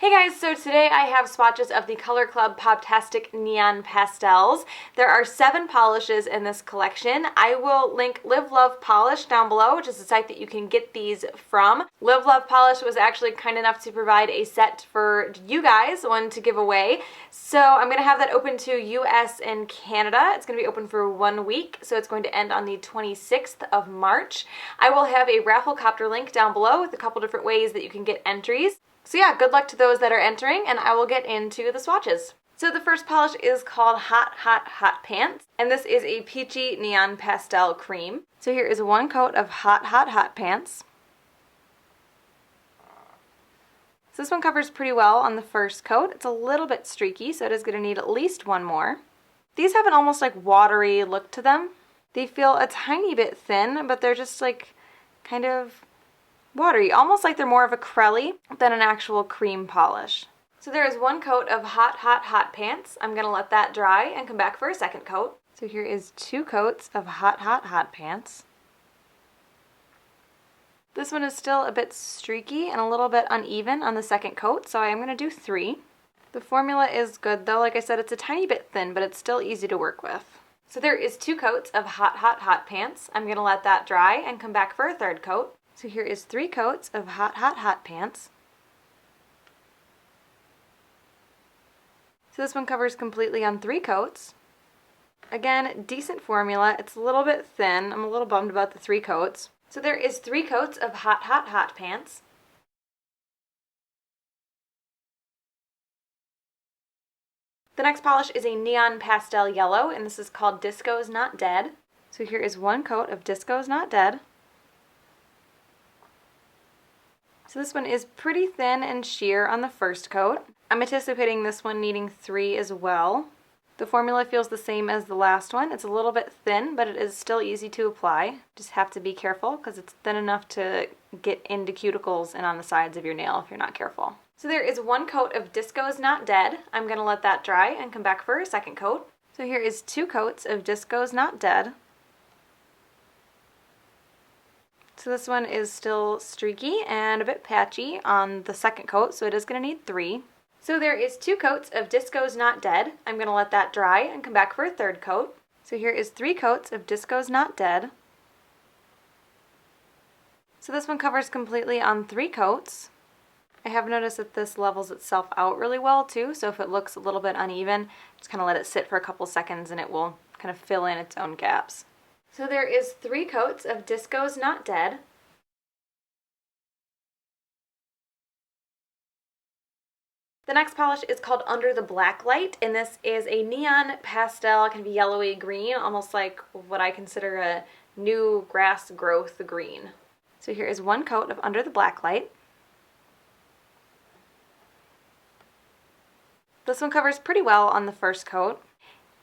Hey guys, so today I have swatches of the Color Club Poptastic Neon Pastels. There are 7 polishes in this collection. I will link Live Love Polish down below, which is the site that you can get these from. Live Love Polish was actually kind enough to provide a set for you guys, one to give away. So I'm going to have that open to US and Canada. It's going to be open for 1 week, so it's going to end on the 26th of March. I will have a raffle copter link down below with a couple different ways that you can get entries. So yeah, good luck to those that are entering, and I will get into the swatches. So the first polish is called Hot Hot Hot Pants, and this is a peachy neon pastel cream. So here is 1 coat of Hot Hot Hot Pants. So this one covers pretty well on the first coat. It's a little bit streaky, so it is going to need at least 1 more. These have an almost like watery look to them. They feel a tiny bit thin, but they're just like kind of watery, almost like they're more of a crelly than an actual cream polish. So there is 1 coat of Hot Hot Hot Pants. I'm going to let that dry and come back for a second coat. So here is 2 coats of Hot Hot Hot Pants. This one is still a bit streaky and a little bit uneven on the second coat, so I'm going to do 3. The formula is good though. Like I said, it's a tiny bit thin, but it's still easy to work with. So there is 2 coats of Hot Hot Hot Pants. I'm going to let that dry and come back for a third coat. So here is 3 coats of Hot Hot Hot Pants. So this one covers completely on 3 coats. Again, decent formula. It's a little bit thin. I'm a little bummed about the 3 coats. So there is 3 coats of Hot Hot Hot Pants. The next polish is a neon pastel yellow, and this is called Disco's Not Dead. So here is 1 coat of Disco's Not Dead. So this one is pretty thin and sheer on the first coat. I'm anticipating this one needing 3 as well. The formula feels the same as the last one. It's a little bit thin, but it is still easy to apply. Just have to be careful because it's thin enough to get into cuticles and on the sides of your nail if you're not careful. So there is 1 coat of Disco's Not Dead. I'm going to let that dry and come back for a second coat. So here is 2 coats of Disco's Not Dead. So this one is still streaky and a bit patchy on the second coat, so it is going to need 3. So there is 2 coats of Disco's Not Dead. I'm going to let that dry and come back for a third coat. So here is 3 coats of Disco's Not Dead. So this one covers completely on 3 coats. I have noticed that this levels itself out really well too, so if it looks a little bit uneven, just kind of let it sit for a couple seconds and it will kind of fill in its own gaps. So there is 3 coats of Disco's Not Dead. The next polish is called Under the Blacklight, and this is a neon pastel, kind of yellowy green, almost like what I consider a new grass growth green. So here is 1 coat of Under the Blacklight. This one covers pretty well on the first coat.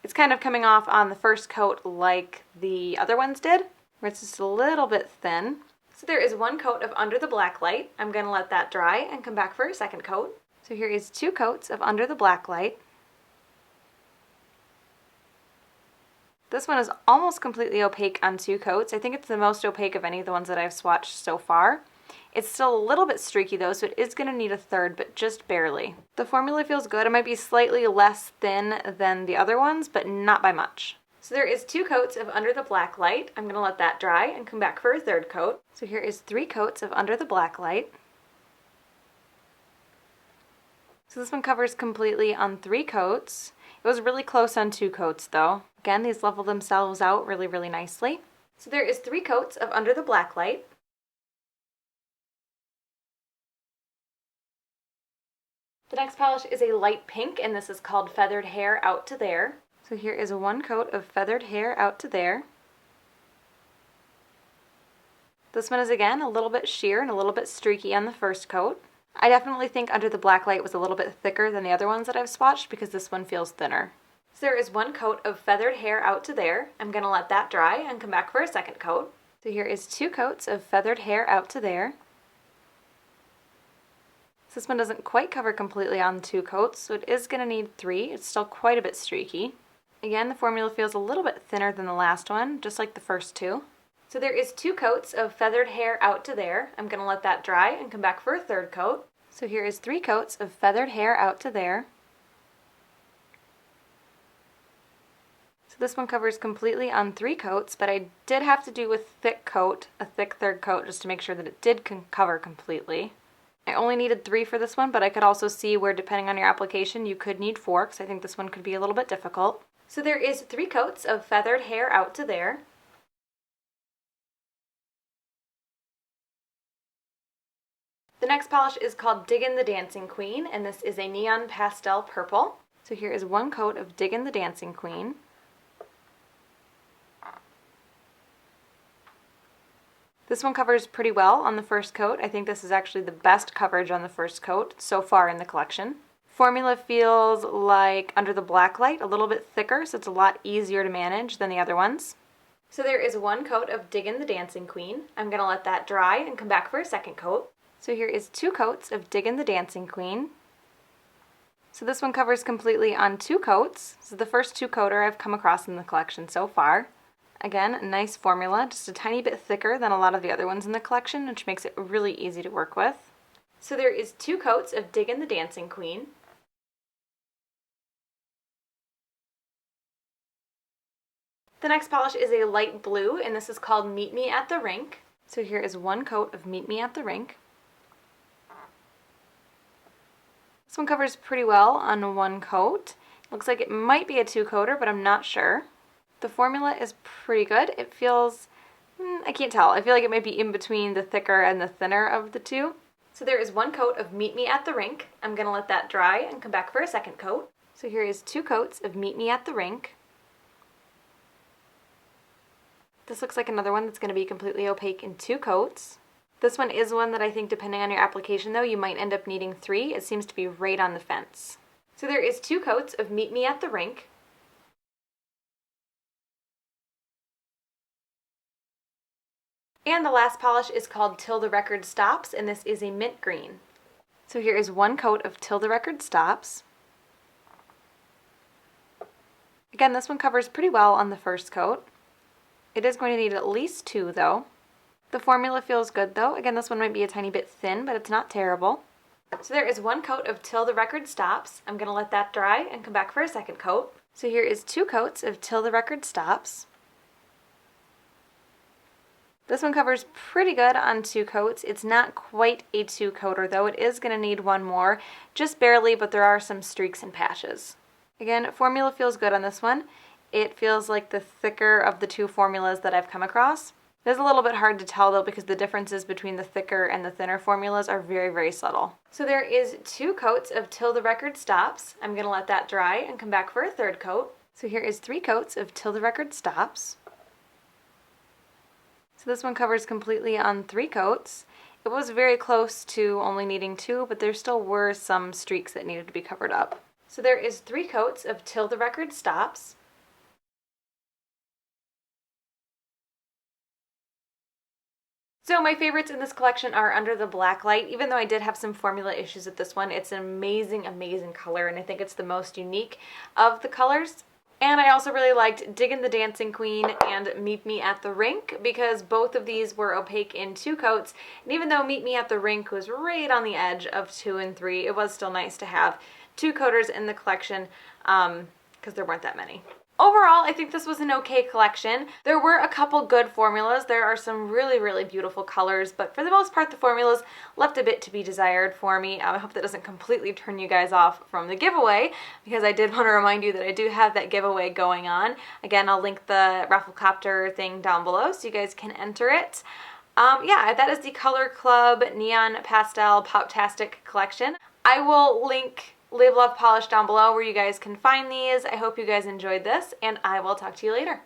It's kind of coming off on the first coat like the other ones did, where it's just a little bit thin. So there is 1 coat of Under the Blacklight. I'm going to let that dry and come back for a second coat. So here is 2 coats of Under the Blacklight. This one is almost completely opaque on 2 coats. I think it's the most opaque of any of the ones that I've swatched so far. It's still a little bit streaky though, so it is going to need a third, but just barely. The formula feels good. It might be slightly less thin than the other ones, but not by much. So there is 2 coats of Under the Blacklight. I'm going to let that dry and come back for a third coat. So here is 3 coats of Under the Blacklight. So this one covers completely on 3 coats. It was really close on 2 coats though. Again, these level themselves out really, really nicely. So there is 3 coats of Under the Blacklight. The next polish is a light pink, and this is called Feathered Hair Out to There. So here is 1 coat of Feathered Hair Out to There. This one is again a little bit sheer and a little bit streaky on the first coat. I definitely think Under the Blacklight was a little bit thicker than the other ones that I've swatched because this one feels thinner. So there is 1 coat of Feathered Hair Out to There. I'm going to let that dry and come back for a second coat. So here is 2 coats of Feathered Hair Out to There. This one doesn't quite cover completely on 2 coats, so it is going to need 3. It's still quite a bit streaky. Again, the formula feels a little bit thinner than the last one, just like the first 2. So there is 2 coats of Feathered Hair Out to There. I'm going to let that dry and come back for a third coat. So here is 3 coats of feathered hair out to there. So this one covers completely on 3 coats, but I did have to do a thick coat, a thick third coat, just to make sure that it did cover completely. I only needed 3 for this one, but I could also see where, depending on your application, you could need 4, because I think this one could be a little bit difficult. So there is 3 coats of feathered hair out to there. The next polish is called Diggin the Dancing Queen, and this is a neon pastel purple. So here is 1 coat of Diggin the Dancing Queen. This one covers pretty well on the first coat. I think this is actually the best coverage on the first coat so far in the collection. Formula feels like under the Blacklight, a little bit thicker, so it's a lot easier to manage than the other ones. So there is 1 coat of Diggin the Dancing Queen. I'm going to let that dry and come back for a second coat. So here is 2 coats of Diggin the Dancing Queen. So this one covers completely on 2 coats. This is the first 2-coater I've come across in the collection so far. Again, a nice formula, just a tiny bit thicker than a lot of the other ones in the collection, which makes it really easy to work with. So there is 2 coats of Diggin the Dancing Queen. The next polish is a light blue, and this is called Meet Me at the Rink. So here is 1 coat of Meet Me at the Rink. This one covers pretty well on 1 coat. Looks like it might be a 2-coater, but I'm not sure. The formula is pretty good. It feels, I can't tell. I feel like it might be in between the thicker and the thinner of the 2. So there is 1 coat of Meet Me at the Rink. I'm going to let that dry and come back for a second coat. So here is 2 coats of Meet Me at the Rink. This looks like another one that's going to be completely opaque in 2 coats. This one is one that I think, depending on your application though, you might end up needing 3. It seems to be right on the fence. So there is 2 coats of Meet Me at the Rink. And the last polish is called Til The Record Stops, and this is a mint green. So here is 1 coat of Til The Record Stops. Again, this one covers pretty well on the first coat. It is going to need at least 2 though. The formula feels good though. Again, this one might be a tiny bit thin, but it's not terrible. So there is 1 coat of Til The Record Stops. I'm going to let that dry and come back for a second coat. So here is 2 coats of Til The Record Stops. This one covers pretty good on 2 coats. It's not quite a 2-coater though. It is going to need 1 more, just barely, but there are some streaks and patches. Again, formula feels good on this one. It feels like the thicker of the 2 formulas that I've come across. It is a little bit hard to tell though, because the differences between the thicker and the thinner formulas are very, very subtle. So there is 2 coats of Til The Record Stops. I'm going to let that dry and come back for a third coat. So here is 3 coats of Til The Record Stops. So this one covers completely on 3 coats. It was very close to only needing 2, but there still were some streaks that needed to be covered up. So there is 3 coats of Til The Record Stops. So my favorites in this collection are under the Blacklight. Even though I did have some formula issues with this one, it's an amazing, amazing color, and I think it's the most unique of the colors. And I also really liked Diggin the Dancing Queen and Meet Me at the Rink, because both of these were opaque in 2 coats. And even though Meet Me at the Rink was right on the edge of 2 and 3, it was still nice to have 2 coaters in the collection, because there weren't that many. Overall, I think this was an okay collection. There were a couple good formulas. There are some really, really beautiful colors, but for the most part, the formulas left a bit to be desired for me. I hope that doesn't completely turn you guys off from the giveaway, because I did want to remind you that I do have that giveaway going on. Again, I'll link the Rafflecopter thing down below so you guys can enter it. Yeah, that is the Color Club Neon Pastel Poptastic collection. I will link Live Love Polish down below where you guys can find these. I hope you guys enjoyed this, and I will talk to you later.